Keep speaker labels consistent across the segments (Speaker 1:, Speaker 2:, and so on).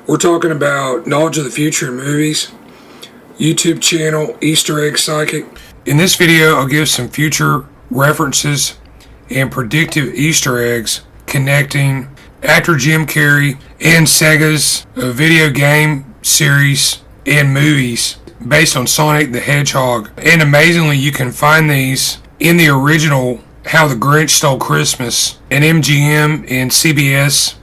Speaker 1: We're talking about knowledge of the future in movies, YouTube channel, Easter Egg Psychic. In this video, I'll give some future references and predictive Easter eggs connecting actor Jim Carrey and SEGA's video game series and movies based on Sonic the Hedgehog. And amazingly, you can find these in the original How the Grinch Stole Christmas, an MGM and CBS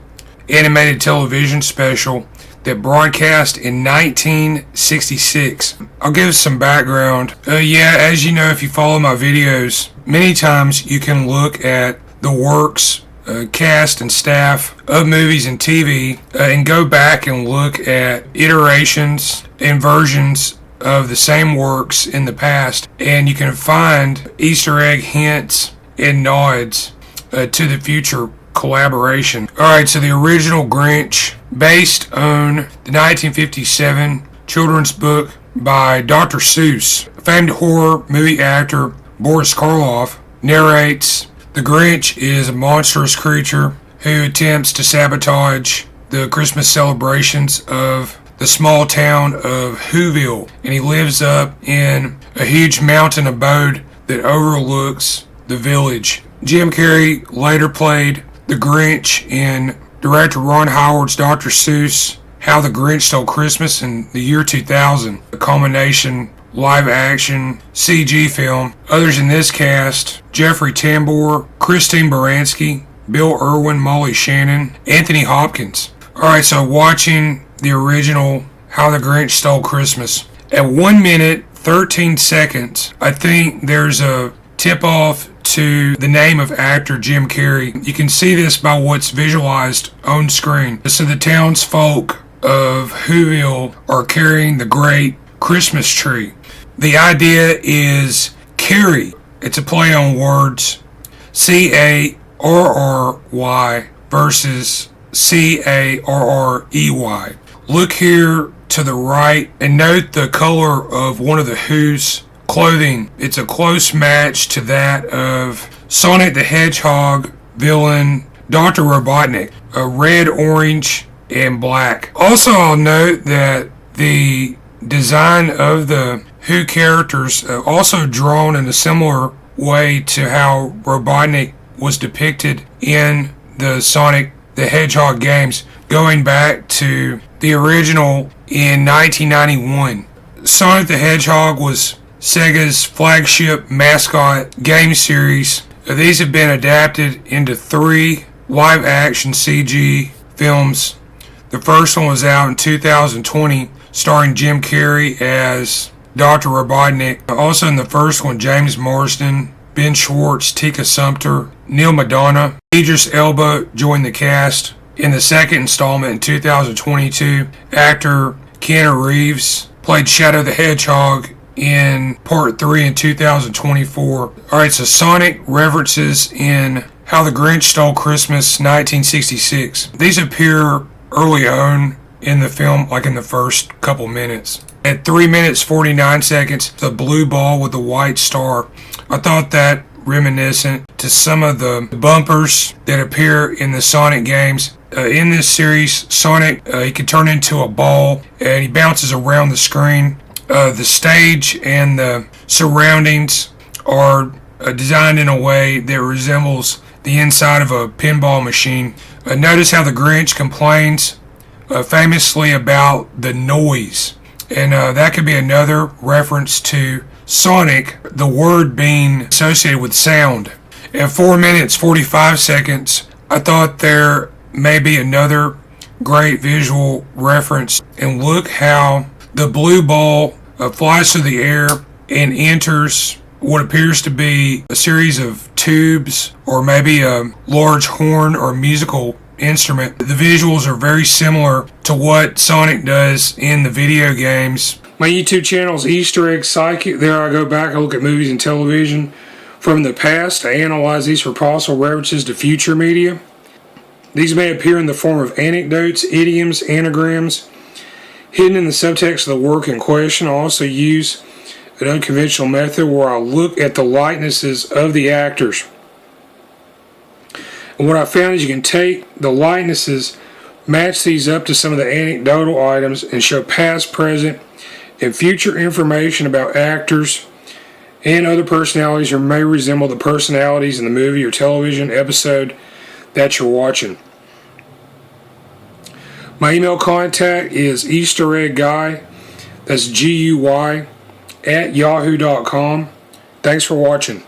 Speaker 1: animated television special that broadcast in 1966. I'll give some background. As you know, if you follow my videos, many times you can look at the works, cast and staff of movies and TV and go back and look at iterations and versions of the same works in the past, and you can find Easter egg hints and nods to the future collaboration. Alright, so the original Grinch, based on the 1957 children's book by Dr. Seuss. Famed horror movie actor Boris Karloff narrates the Grinch is a monstrous creature who attempts to sabotage the Christmas celebrations of the small town of Whoville, and he lives up in a huge mountain abode that overlooks the village. Jim Carrey later played the Grinch in director Ron Howard's Dr. Seuss How the Grinch Stole Christmas in the year 2000, a culmination live-action CG film. Others in this cast: Jeffrey Tambor, Christine Baranski, Bill Irwin, Molly Shannon, Anthony Hopkins. Alright, so watching the original How the Grinch Stole Christmas, at 1 minute 13 seconds, I think there's a tip-off to the name of actor Jim Carrey. You can see this by what's visualized on screen. So the townsfolk of Whoville are carrying the great Christmas tree. The idea is Carrey. It's a play on words. Carrry versus Carrey. Look here to the right and note the color of one of the Who's clothing. It's a close match to that of Sonic the Hedgehog villain Doctor Robotnik, a red, orange, and black. Also, I'll note that the design of the Who characters also drawn in a similar way to how Robotnik was depicted in the Sonic the Hedgehog games, going back to the original in 1991. Sonic the Hedgehog was SEGA's flagship mascot game series. These have been adapted into 3 live-action CG films. The first one was out in 2020, starring Jim Carrey as Dr. Robotnik. Also in the first one, James Marsden, Ben Schwartz, Tika Sumpter, Neil Madonna, Idris Elba joined the cast. In the second installment in 2022, actor Keanu Reeves played Shadow the Hedgehog in part 3 in 2024. Alright, so Sonic references in How the Grinch Stole Christmas 1966. These appear early on in the film, like in the first couple minutes. At 3 minutes 49 seconds, the blue ball with the white star. I thought that reminiscent to some of the bumpers that appear in the Sonic games. In this series, Sonic, he can turn into a ball and he bounces around the screen. The stage and the surroundings are designed in a way that resembles the inside of a pinball machine. Notice how the Grinch complains famously about the noise, and that could be another reference to Sonic, the word being associated with sound. At 4 minutes 45 seconds, I thought there may be another great visual reference, and look how the blue ball flies through the air and enters what appears to be a series of tubes or maybe a large horn or musical instrument. The visuals are very similar to what Sonic does in the video games. My YouTube channel is Easter Egg Psychic. There I go back, I look at movies and television from the past. I analyze these for possible references to future media. These may appear in the form of anecdotes, idioms, anagrams, hidden in the subtext of the work in question. I also use an unconventional method where I look at the likenesses of the actors. And what I found is you can take the likenesses Match these up to some of the anecdotal items and show past, present, and future information about actors and other personalities who may resemble the personalities in the movie or television episode that you're watching. My email contact is eastereggguy, that's GUY, @yahoo.com. Thanks for watching.